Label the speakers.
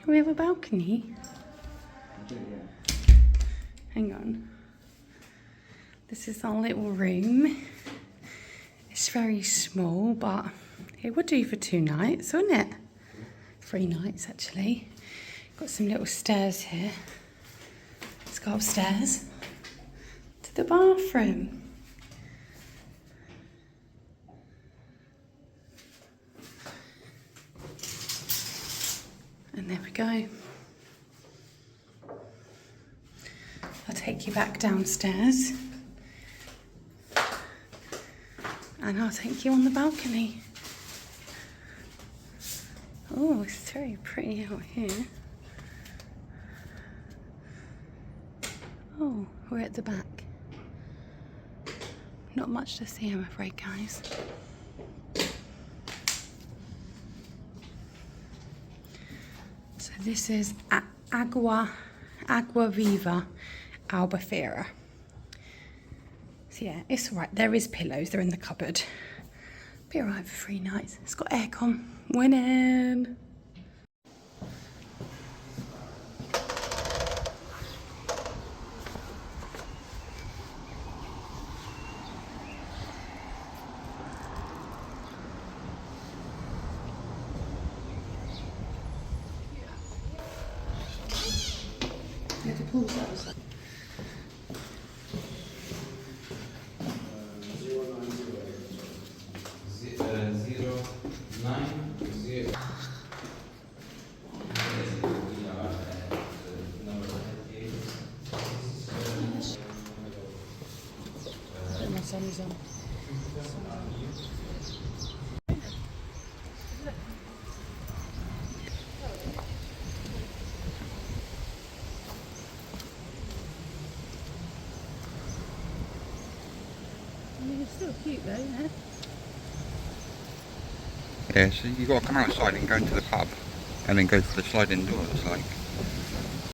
Speaker 1: We have a balcony. Hang on. This is our little room. It's very small, but it would do for 2 nights, wouldn't it? 3 nights, actually. Got some little stairs here. Let's go upstairs to the bathroom. And there we go. I'll take you back downstairs. And I'll take you on the balcony. Oh, it's very pretty out here. Oh, we're at the back. Not much to see, I'm afraid, guys. So this is Agua Viva Albufeira. So yeah, it's alright. There is pillows. They're in the cupboard. Be alright for 3 nights. It's got aircon. Winning. You have to pause that or something. Sun's on. I mean, it's still cute though, isn't it?
Speaker 2: Yeah, so you got to come outside and go into the pub and then go to the sliding doors, like.